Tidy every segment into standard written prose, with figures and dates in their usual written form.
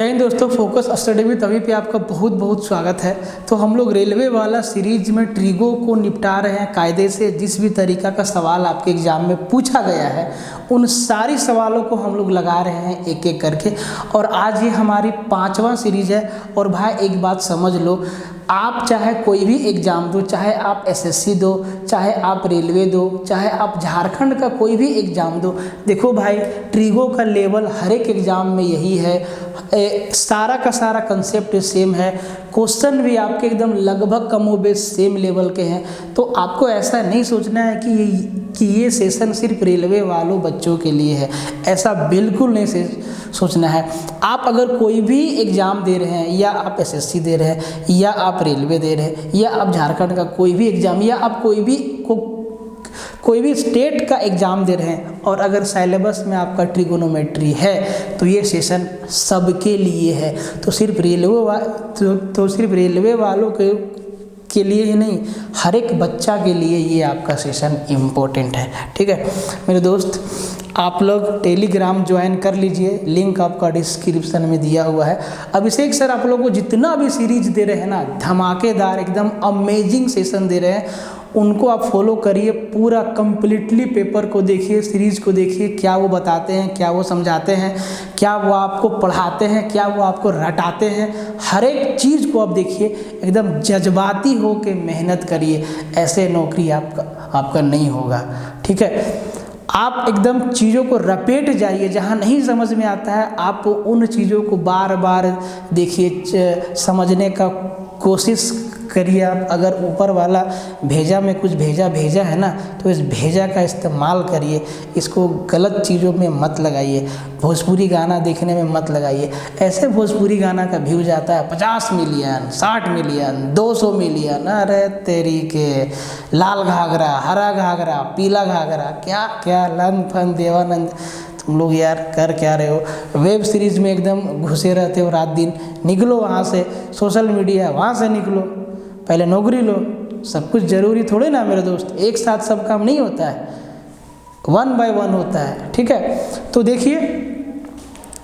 जय हिंद दोस्तों, focus study with अभी पे आपका बहुत बहुत स्वागत है। तो हम लोग रेलवे वाला सीरीज में ट्रिगो को निपटा रहे हैं कायदे से। जिस भी तरीका का सवाल आपके एग्जाम में पूछा गया है उन सारी सवालों को हम लोग लगा रहे हैं एक एक करके। और आज ये हमारी 5वां सीरीज है। और भाई एक बात समझ लो, आप चाहे कोई भी एग्ज़ाम दो, चाहे आप एसएससी दो, चाहे आप रेलवे दो, चाहे आप झारखंड का कोई भी एग्ज़ाम दो, देखो भाई ट्रिगो का लेवल हर एक एग्ज़ाम में यही है। सारा का सारा कंसेप्ट सेम है। क्वेश्चन भी आपके एकदम लगभग कमोबेश सेम लेवल के हैं। तो आपको ऐसा नहीं सोचना है कि ये सेशन सिर्फ रेलवे वालों बच्चों के लिए है, ऐसा बिल्कुल नहीं सोचना है। आप अगर कोई भी एग्ज़ाम दे रहे हैं, या आप एसएससी दे रहे हैं, या आप रेलवे दे रहे हैं, या आप झारखंड का कोई भी एग्ज़ाम, या आप कोई भी स्टेट का एग्ज़ाम दे रहे हैं, और अगर सिलेबस में आपका ट्रिगोनोमेट्री है तो ये सेशन सबके लिए है। तो सिर्फ रेलवे वालों के लिए ही नहीं, हर एक बच्चा के लिए ये आपका सेशन इम्पोर्टेंट है। ठीक है मेरे दोस्त, आप लोग टेलीग्राम ज्वाइन कर लीजिए, लिंक आपका डिस्क्रिप्शन में दिया हुआ है। अभिषेक सर आप लोगों को जितना भी सीरीज दे रहे हैं ना, धमाकेदार एकदम अमेजिंग सेशन दे रहे हैं, उनको आप फॉलो करिए। पूरा कंप्लीटली पेपर को देखिए, सीरीज को देखिए, क्या वो बताते हैं, क्या वो समझाते हैं, क्या वो आपको पढ़ाते हैं, क्या वो आपको रटाते हैं, हर एक चीज़ को आप देखिए। एकदम जज्बाती हो के मेहनत करिए, ऐसे नौकरी आपका नहीं होगा। ठीक है, आप एकदम चीज़ों को रपेट जाइए। जहाँ नहीं समझ में आता है आप उन चीज़ों को बार बार देखिए, समझने का कोशिश करिए। आप अगर ऊपर वाला भेजा में कुछ भेजा है ना, तो इस भेजा का इस्तेमाल करिए। इसको गलत चीज़ों में मत लगाइए। भोजपुरी गाना देखने में मत लगाइए। ऐसे भोजपुरी गाना का व्यू जाता है 50 मिलियन, 60 मिलियन, 200 मिलियन। अरे तेरी के लाल घाघरा, हरा घाघरा, पीला घाघरा, क्या क्या लन फन देवानंद, तुम लोग यार कर क्या रहे हो। वेब सीरीज़ में एकदम घुसे रहते हो रात दिन। निकलो वहाँ से, सोशल मीडिया वहाँ से निकलो, पहले नौकरी लो। सब कुछ ज़रूरी थोड़े ना मेरे दोस्त, एक साथ सब काम नहीं होता है, 1 बाय 1 होता है। ठीक है, तो देखिए,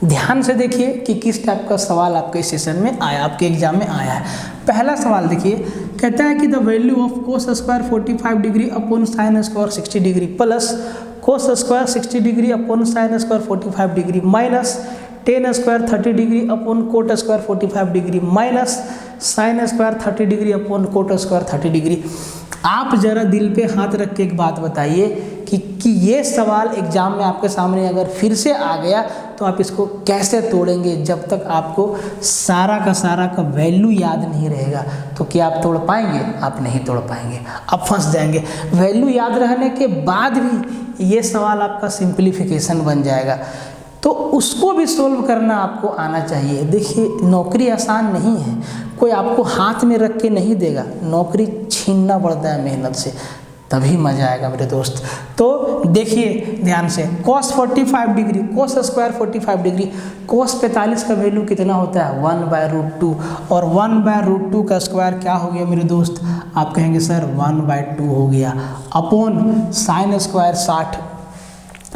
ध्यान से देखिए कि किस टाइप का सवाल आपके सेशन में आया, आपके एग्जाम में आया है। पहला सवाल देखिए, कहता है कि the value of cos square 45 degree upon sine square 60 degree plus cos square 60 degree upon sine square 45 degree minus ten square 30 degree upon coat square 45 degree minus sine square 30 degree upon coat square 30 degree. आप जरा दिल पे हाथ रख के एक बात बताइए कि ये सवाल एग्जाम में आपके सामने अगर फिर से आ गया तो आप इसको कैसे तोड़ेंगे। जब तक आपको सारा का वैल्यू याद नहीं रहेगा तो क्या आप तोड़ पाएंगे? आप नहीं तोड़ पाएंगे, आप फंस जाएंगे। वैल्यू याद रहने के बाद भी ये सवाल आपका सिंप्लीफिकेशन बन जाएगा, तो उसको भी सोल्व करना आपको आना चाहिए। देखिए, नौकरी आसान नहीं है, कोई आपको हाथ में रख के नहीं देगा। नौकरी छीनना पड़ता है मेहनत से, तभी मज़ा आएगा मेरे दोस्त। तो देखिए ध्यान से, cos 45 degree, cos square 45 degree, cos 45 का वैल्यू कितना होता है? 1/√2। और 1/√2 का स्क्वायर क्या हो गया मेरे दोस्त? आप कहेंगे सर 1/2 हो गया, अपॉन साइन स्क्वायर 60।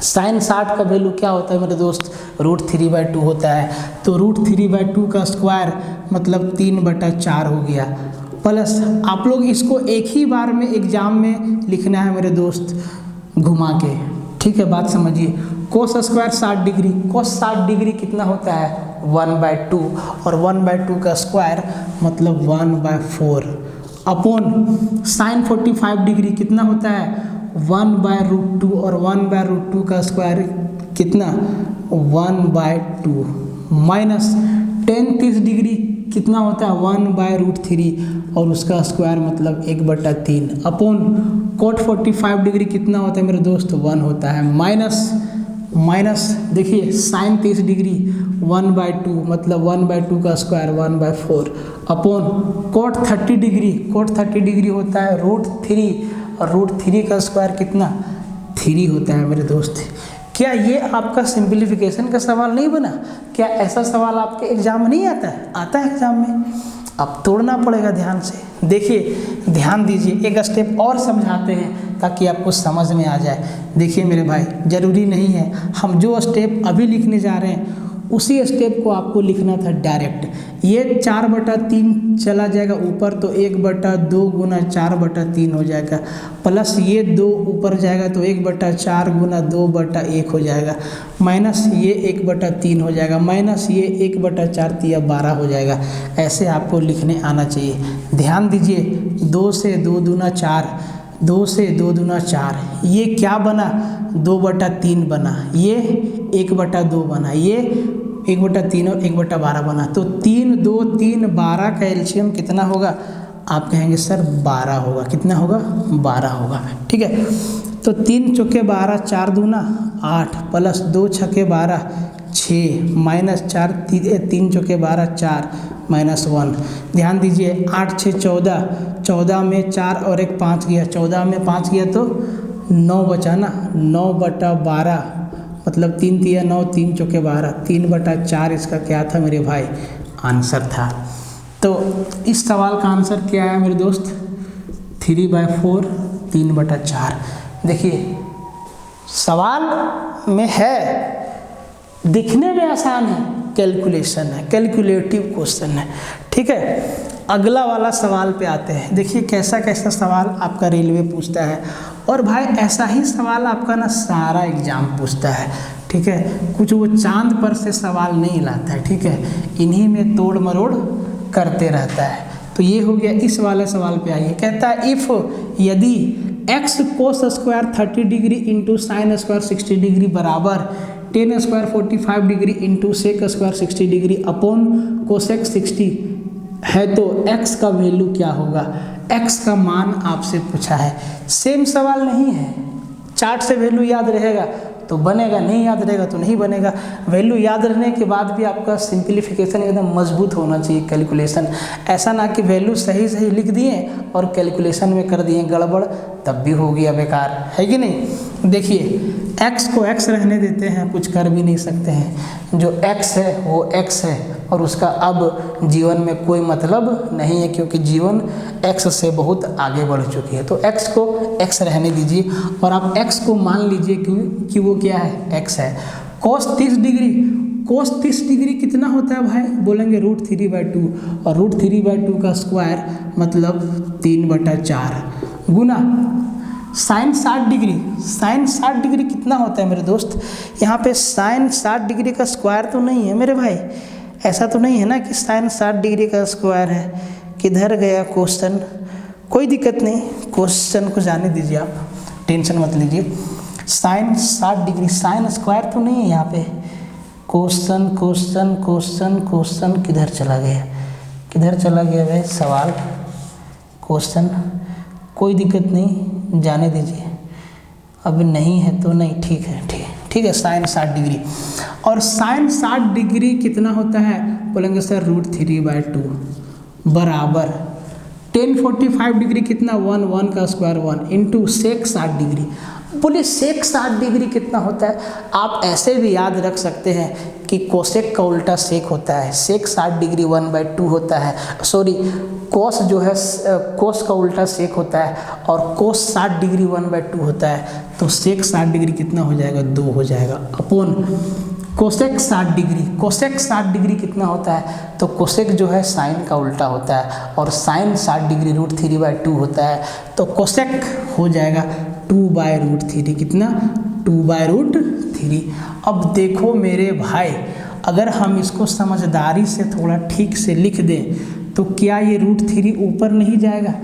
साइन 60 का वैल्यू क्या होता है मेरे दोस्त? √3/2 होता है। तो √3/2 का स्क्वायर मतलब 3/4 हो गया, प्लस आप लोग इसको एक ही बार में एग्जाम में लिखना है मेरे दोस्त, घुमा के। ठीक है, बात समझिए। कोस स्क्वायर 60 डिग्री, कोस 60 डिग्री कितना होता है? 1/2, और 1/2 का स्क्वायर मतलब 1/4, अपॉन साइन 45 डिग्री कितना होता है? 1/√2, और 1/√2 का स्क्वायर कितना? 1/2, माइनस टेन 30 डिग्री कितना होता है? 1/√3, और उसका स्क्वायर मतलब 1/3, अपॉन कोट 45 डिग्री कितना होता है मेरे दोस्त? 1 होता है, माइनस देखिए साइन 30 डिग्री 1/2 मतलब 1/2 का square 1/4, upon cot 30 degree, cot 30 degree होता है √3, और √3 का स्क्वायर कितना? 3 होता है मेरे दोस्त। क्या ये आपका सिंप्लीफिकेशन का सवाल नहीं बना? क्या ऐसा सवाल आपके एग्जाम में नहीं आता है? आता है एग्जाम में, अब तोड़ना पड़ेगा ध्यान से। देखिए ध्यान दीजिए, एक स्टेप और समझाते हैं ताकि आपको समझ में आ जाए। देखिए मेरे भाई, ज़रूरी नहीं है हम जो स्टेप अभी लिखने जा रहे हैं उसी स्टेप को आपको लिखना था डायरेक्ट। ये 4/3 चला जाएगा ऊपर तो 1/2 गुना 4/3 हो जाएगा, प्लस ये 2 ऊपर जाएगा तो 1/4 गुना 2/1 हो जाएगा, माइनस ये 1/3 हो जाएगा, माइनस ये 1/4 तिया 12 हो जाएगा। ऐसे आपको लिखने आना चाहिए। ध्यान दीजिए, 2 से 2 दूना 4, 2 से 2 दूना 4, ये क्या बना 2/3 बना, ये 1/2 बना, ये 1/3 और 1/12 बना। तो 3 2 3 12 का एलसीएम कितना होगा? आप कहेंगे सर 12 होगा। कितना होगा? 12 होगा। ठीक है, तो 3 चौके 12, 4 दूना 8, प्लस 2 छके 12 6, माइनस 4 3 चौके 12 4, माइनस 1। ध्यान दीजिए, 8 6 14, 14 में 4 और 1 5 गया, 14 में 5 गया तो 9 बचा ना, 9/12 मतलब 3 तिया 9, 3 चौके 12, 3/4 इसका क्या था मेरे भाई? आंसर था। तो इस सवाल का आंसर क्या है मेरे दोस्त? 3/4, 3/4। देखिए सवाल में है, दिखने में आसान है, कैलकुलेशन है, कैलकुलेटिव क्वेश्चन है। ठीक है, अगला वाला सवाल पे आते हैं। देखिए कैसा कैसा सवाल आपका रेलवे पूछता है, और भाई ऐसा ही सवाल आपका ना सारा एग्जाम पूछता है। ठीक है, कुछ वो चांद पर से सवाल नहीं लाता है। ठीक है, इन्हीं में तोड़ मरोड़ करते रहता है। तो ये हो गया। इस वाले सवाल पे आइए, कहता है इफ यदि x cos square 30 degree into sine square 60 degree बराबर tan square 45 degree into sec square 60 degree upon cosec 60 है तो x का वैल्यू क्या होगा? x का मान आपसे पूछा है। सेम सवाल नहीं है, चार्ट से वैल्यू याद रहेगा तो बनेगा, नहीं याद रहेगा तो नहीं बनेगा। वैल्यू याद रहने के बाद भी आपका सिंप्लीफिकेशन एकदम मजबूत होना चाहिए, कैलकुलेशन। ऐसा ना कि वैल्यू सही सही लिख दिए और कैलकुलेशन में कर दिए गड़बड़, तब भी हो गया बेकार, है कि नहीं। देखिए x को x रहने देते हैं, कुछ कर भी नहीं सकते हैं। जो x है वो x है और उसका अब जीवन में कोई मतलब नहीं है, क्योंकि जीवन x से बहुत आगे बढ़ चुकी है। तो x को x रहने दीजिए और आप x को मान लीजिए कि वो क्या है? x है। cos 30 डिग्री, cos 30 डिग्री कितना होता है भाई? बोलेंगे √3/2, और √3/2 का स्क्वायर मतलब 3/4 गुना साइन 60 डिग्री। साइन 60 डिग्री कितना होता है मेरे दोस्त? यहाँ पे साइन 60 डिग्री का स्क्वायर तो नहीं है मेरे भाई, ऐसा तो नहीं है ना कि साइन 60 डिग्री का स्क्वायर है। किधर गया क्वेश्चन? कोई दिक्कत नहीं, क्वेश्चन को जाने दीजिए, आप टेंशन मत लीजिए। साइन 60 डिग्री, साइन स्क्वायर तो नहीं है यहाँ पे। क्वेश्चन क्वेश्चन क्वेश्चन क्वेश्चन किधर चला गया? किधर चला गया भाई सवाल? क्वेश्चन कोई दिक्कत नहीं, जाने दीजिए, अब नहीं है तो नहीं, ठीक है ठीक है ठीक है। साइन 60 डिग्री, और साइन 60 डिग्री कितना होता है? बोलेंगे सर √3/2 बराबर टेन 45 डिग्री कितना? 1 का स्क्वायर 1 इंटू सेक 60 डिग्री। बोले सेक 60 डिग्री कितना होता है? आप ऐसे भी याद रख सकते हैं कि कोसेक का उल्टा सेक होता है। सेक 60 डिग्री 1/2 होता है, सॉरी कोस जो है कोस का उल्टा सेक होता है, और कोस 60 डिग्री 1/2 होता है। तो सेक 60 डिग्री कितना हो जाएगा? 2 हो जाएगा, upon cosec 60 degree. Cosec 60 degree कितना होता है? तो कोसेक जो है साइन का उल्टा होता है, और साइन 60 डिग्री √3/2 होता है। तो कोसेक हो जाएगा 2/√3। कितना? 2/√3। अब देखो मेरे भाई, अगर हम इसको समझदारी से थोड़ा ठीक से लिख दें तो क्या ये √3 ऊपर नहीं जाएगा?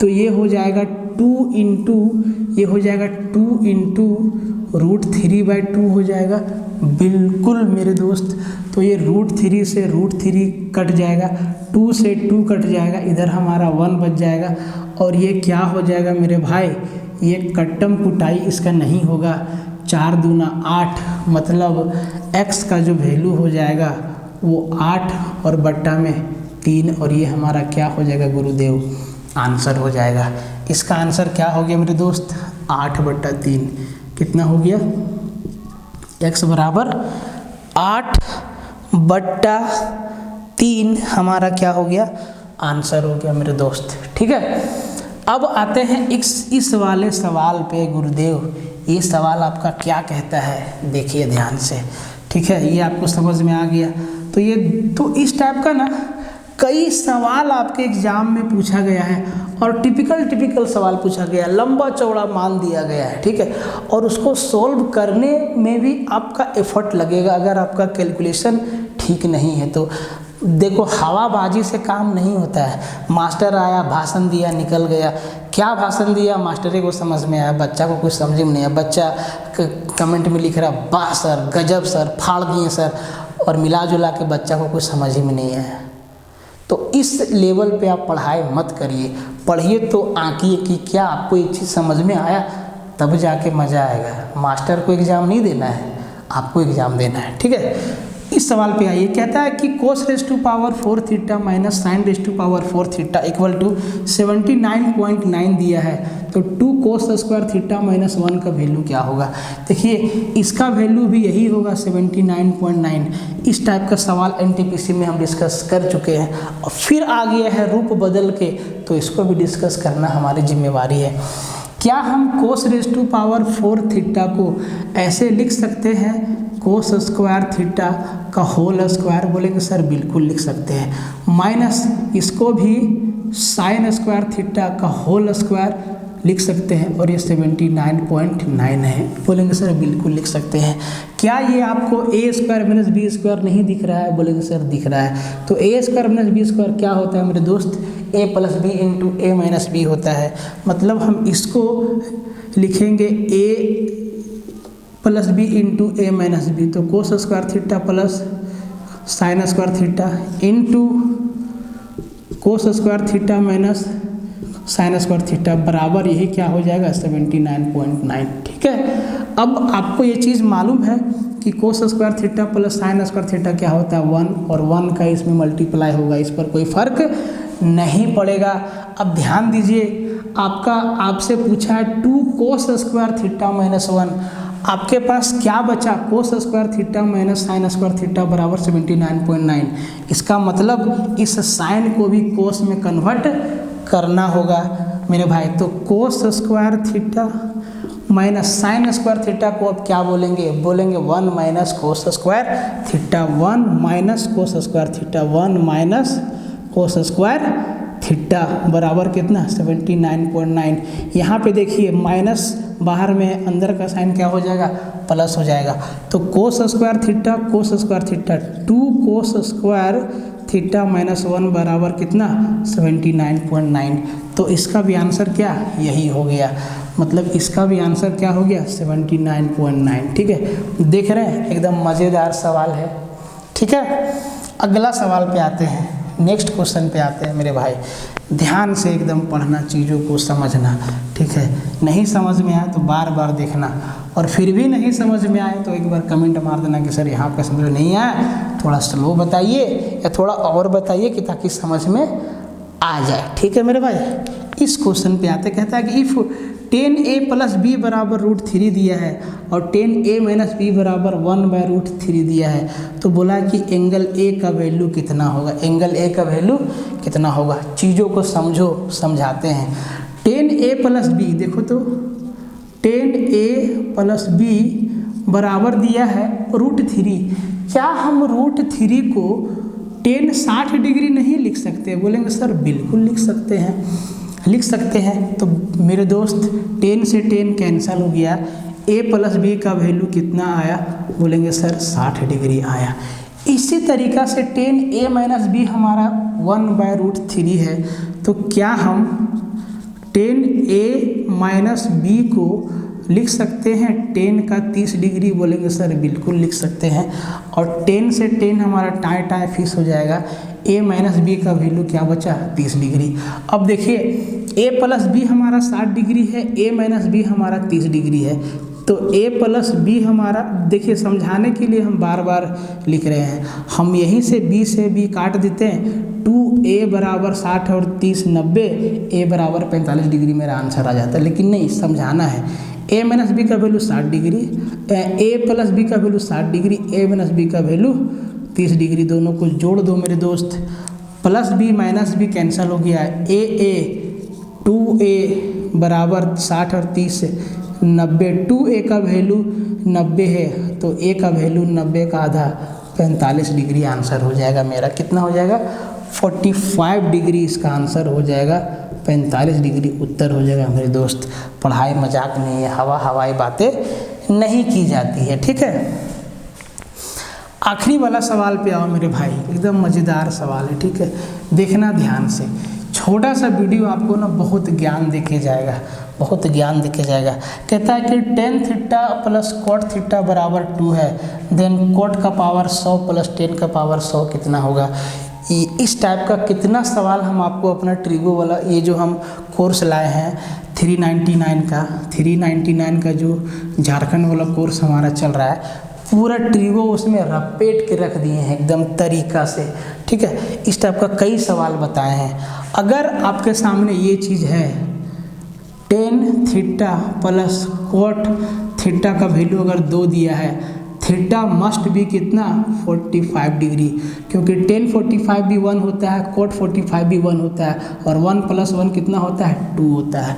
तो ये हो जाएगा 2 इंटू, ये हो जाएगा 2 इंटू √3/2 हो जाएगा। बिल्कुल मेरे दोस्त, तो ये √3 से √3 कट जाएगा, 2 से 2 कट जाएगा, इधर हमारा 1 बच जाएगा। और ये क्या हो जाएगा मेरे भाई? ये कट्टम कुटाई इसका नहीं होगा। 4 दूना 8, मतलब x का जो वैल्यू हो जाएगा वो 8 और बट्टा में 3, और ये हमारा क्या हो जाएगा गुरुदेव? आंसर हो जाएगा। इसका आंसर क्या हो गया मेरे दोस्त? 8/3। कितना हो गया? x बराबर 8/3 हमारा क्या हो गया? आंसर हो गया मेरे दोस्त। ठीक है, अब आते हैं इस वाले सवाल पे। गुरुदेव ये सवाल आपका क्या कहता है? देखिए ध्यान से, ठीक है, ये आपको समझ में आ गया। तो ये तो इस टाइप का ना कई सवाल आपके एग्जाम में पूछा गया है और टिपिकल सवाल पूछा गया है, लंबा चौड़ा मान दिया गया है, ठीक है। और उसको सोल्व करने में भी आपका एफर्ट लगेगा अगर आपका कैलकुलेशन ठीक नहीं है तो। देखो, हवाबाजी से काम नहीं होता है। मास्टर आया, भाषण दिया, निकल गया। क्या भाषण दिया, मास्टरे को समझ में आया, बच्चा को कुछ समझ में नहीं आया। बच्चा कमेंट में लिख रहा, वाह सर, गजब सर, फाड़ दिए सर, और मिला जुला के बच्चा को कुछ समझ ही में नहीं आया। तो इस लेवल पे आप पढ़ाई मत करिए, पढ़िए तो आंकिए कि क्या आपको एक चीज़ समझ में आया, तब जाके मज़ा आएगा। मास्टर को एग्ज़ाम नहीं देना है, आपको एग्ज़ाम देना है, ठीक है। इस सवाल पे आइए, कहता है कि cos raise to power 4 theta minus sine raise to power 4 theta equal to 79.9 दिया है, तो 2 cos स्क्वायर थीटा माइनस 1 का वैल्यू क्या होगा। देखिए, इसका वैल्यू भी यही होगा 79.9। इस टाइप का सवाल एनटीपीसी में हम डिस्कस कर चुके हैं और फिर आ गया है रूप बदल के, तो इसको भी डिस्कस करना हमारी जिम्मेवारी है। क्या हम cos raise to power 4 theta को ऐसे लिख सकते हैं, cos स्क्वायर थीटा का होल स्क्वायर, बोलेंगे सर बिल्कुल लिख सकते हैं। माइनस इसको भी साइन स्क्वायर थीटा का होल स्क्वायर लिख सकते हैं और ये 79.9 है, बोलेंगे सर बिल्कुल लिख सकते हैं। क्या ये आपको ए स्क्वायर माइनस बी स्क्वायर नहीं दिख रहा है, बोलेंगे सर दिख रहा है। तो ए स्क्वायर माइनस बी स्क्वायर क्या होता है मेरे दोस्त, ए प्लस बी इंटू ए माइनस बी होता है। मतलब हम इसको लिखेंगे ए प्लस बी इंटू ए माइनस बी, तो cos square theta plus sign square theta into cos square theta minus sign square theta बराबर यही क्या हो जाएगा 79.9, ठीक है। अब आपको ये चीज़ मालूम है कि cos square theta plus sign square theta क्या होता है 1, और 1 का इसमें मल्टीप्लाई होगा, इस पर कोई फर्क नहीं पड़ेगा। अब ध्यान दीजिए, आपसे पूछा है 2 कोस स्क्वायर थीटा माइनस 1, आपके पास क्या बचा, cos square theta minus sign square theta बराबर 79.9। इसका मतलब इस साइन को भी कोस में कन्वर्ट करना होगा मेरे भाई। तो cos square theta minus sign square theta को अब क्या बोलेंगे, बोलेंगे 1 minus cos square theta, 1 minus cos square theta, 1 minus cos square theta बराबर कितना 79.9। यहाँ पे देखिए माइनस बाहर में, अंदर का साइन क्या हो जाएगा, प्लस हो जाएगा। तो cos square theta 2 cos square theta minus 1 बराबर कितना 79.9। तो इसका भी आंसर क्या यही हो गया, मतलब इसका भी आंसर क्या हो गया 79.9, ठीक है। देख रहे हैं, एकदम मज़ेदार सवाल है, ठीक है। अगला सवाल पे आते हैं, नेक्स्ट क्वेश्चन पे आते हैं मेरे भाई। ध्यान से एकदम पढ़ना, चीज़ों को समझना, ठीक है। नहीं समझ में आए तो बार बार देखना, और फिर भी नहीं समझ में आए तो एक बार कमेंट मार देना कि सर यहाँ पे समझ नहीं आया, थोड़ा स्लो बताइए या थोड़ा और बताइए कि ताकि समझ में आ जाए, ठीक है मेरे भाई। इस क्वेश्चन पे आते, कहता है कि इफ़ 10a प्लस बी बराबर √3 दिया है और 10a माइनस बी बराबर 1/√3 दिया है, तो बोला कि एंगल ए का वैल्यू कितना होगा। एंगल ए का वैल्यू कितना होगा, चीज़ों को समझो, समझाते हैं। 10a प्लस बी, देखो तो 10a प्लस बी बराबर दिया है √3। क्या हम √3 को 10 60 डिग्री नहीं लिख सकते, बोलेंगे सर बिल्कुल लिख सकते हैं, लिख सकते हैं। तो मेरे दोस्त 10 से 10 कैंसिल हो गया, a प्लस बी का वैल्यू कितना आया, बोलेंगे सर 60 डिग्री आया। इसी तरीक़ा से 10a माइनस बी हमारा 1/√3 है, तो क्या हम 10a माइनस बी को लिख सकते हैं 10 का 30 डिग्री, बोलेंगे सर बिल्कुल लिख सकते हैं। और 10 से 10 हमारा टाई फिक्स हो जाएगा, a माइनस बी का वैल्यू क्या बचा 30 डिग्री। अब देखिए a प्लस बी हमारा 60 डिग्री है, a माइनस बी हमारा 30 डिग्री है, तो a प्लस बी हमारा, देखिए समझाने के लिए हम बार बार लिख रहे हैं, हम यहीं से b काट देते हैं, 2a बराबर 60 और 30 90, a बराबर 45 डिग्री मेरा आंसर आ जाता है। लेकिन नहीं, समझाना है, a माइनस बी का value 60 degree, a plus B का value 60 degree, a minus B का वैल्यू 30 डिग्री, दोनों को जोड़ दो मेरे दोस्त, plus B minus B cancel हो गया, a 2a बराबर 60 और 30 90, 2a का वैल्यू 90 है तो ए का वैल्यू 90 का आधा 45 डिग्री आंसर हो जाएगा मेरा। कितना हो जाएगा? 45 डिग्री इसका आंसर हो जाएगा, 45 डिग्री उत्तर हो जाएगा मेरे दोस्त। पढ़ाई मजाक नहीं है, हवाई बातें नहीं की जाती है, ठीक है। आखिरी वाला सवाल पे आओ मेरे भाई, एकदम मज़ेदार सवाल है, ठीक है, देखना ध्यान से। छोटा सा वीडियो आपको ना बहुत ज्ञान देके जाएगा, बहुत ज्ञान देके जाएगा। कहता है कि tan theta plus cot theta बराबर 2 है, देन कोट का पावर 100 प्लस टेन का पावर 100 कितना होगा। इस टाइप का कितना सवाल हम आपको अपना ट्रिगो वाला ये जो हम कोर्स लाए हैं 399 का जो झारखंड वाला कोर्स हमारा चल रहा है, पूरा ट्रिगो उसमें रपेट के रख दिए हैं एकदम तरीका से, ठीक है। इस टाइप का कई सवाल बताए हैं। अगर आपके सामने ये चीज़ है tan theta plus cot theta का वैल्यू अगर 2 दिया है, थीटा मस्ट भी कितना 45 डिग्री, क्योंकि टेन 45 भी 1 होता है, कोट 45 भी 1 होता है, और 1 + 1 कितना होता है 2 होता है।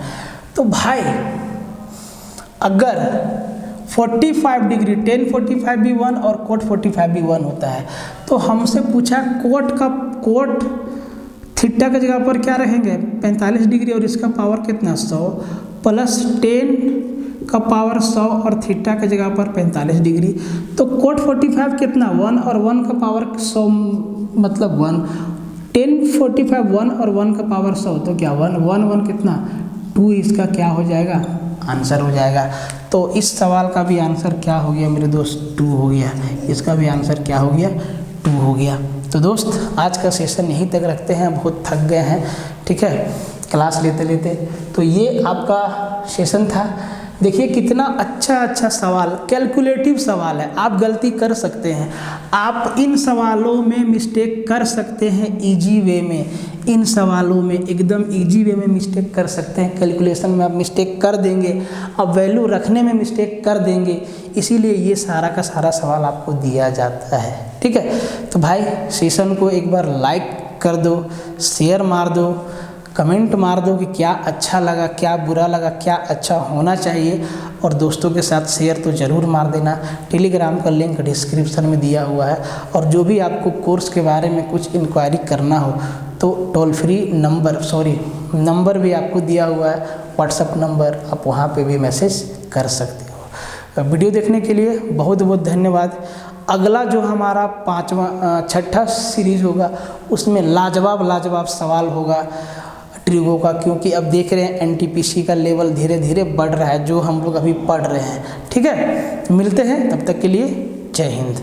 तो भाई अगर 45 डिग्री टेन 45 भी 1 और कोट 45 भी 1 होता है, तो हमसे पूछा कोट थीटा की जगह पर क्या रहेंगे 45 डिग्री और इसका पावर कितना 100 प्लस टेन का पावर 100 और थीटा की जगह पर 45 डिग्री। तो कोट 45 कितना 1 और 1 का पावर 100 मतलब 1, टेन 45 1 और 1 का पावर 100 तो क्या 1 कितना 2, इसका क्या हो जाएगा आंसर हो जाएगा। तो इस सवाल का भी आंसर क्या हो गया मेरे दोस्त 2 हो गया, इसका भी आंसर क्या हो गया 2 हो गया। तो दोस्त आज का सेशन यहीं तक रखते हैं, बहुत थक गए हैं, ठीक है, क्लास लेते लेते। तो ये आपका सेशन था। देखिए कितना अच्छा सवाल, कैलकुलेटिव सवाल है, आप गलती कर सकते हैं, आप इन सवालों में मिस्टेक कर सकते हैं इजी वे में, इन सवालों में एकदम इजी वे में मिस्टेक कर सकते हैं। कैलकुलेशन में आप मिस्टेक कर देंगे, अब वैल्यू रखने में मिस्टेक कर देंगे, इसीलिए ये सारा का सारा सवाल आपको दिया जाता है, ठीक है। तो भाई सेशन को एक बार लाइक कर दो, शेयर मार दो, कमेंट मार दो कि क्या अच्छा लगा, क्या बुरा लगा, क्या अच्छा होना चाहिए, और दोस्तों के साथ शेयर तो ज़रूर मार देना। टेलीग्राम का लिंक डिस्क्रिप्शन में दिया हुआ है, और जो भी आपको कोर्स के बारे में कुछ इंक्वायरी करना हो तो टोल फ्री नंबर भी आपको दिया हुआ है, व्हाट्सअप नंबर, आप वहाँ पे भी मैसेज कर सकते हो। वीडियो देखने के लिए बहुत बहुत धन्यवाद। अगला जो हमारा 6वां सीरीज़ होगा उसमें लाजवाब सवाल होगा ट्रिगो का, क्योंकि अब देख रहे हैं एनटीपीसी का लेवल धीरे धीरे बढ़ रहा है, जो हम लोग अभी पढ़ रहे हैं, ठीक है। मिलते हैं, तब तक के लिए जय हिंद।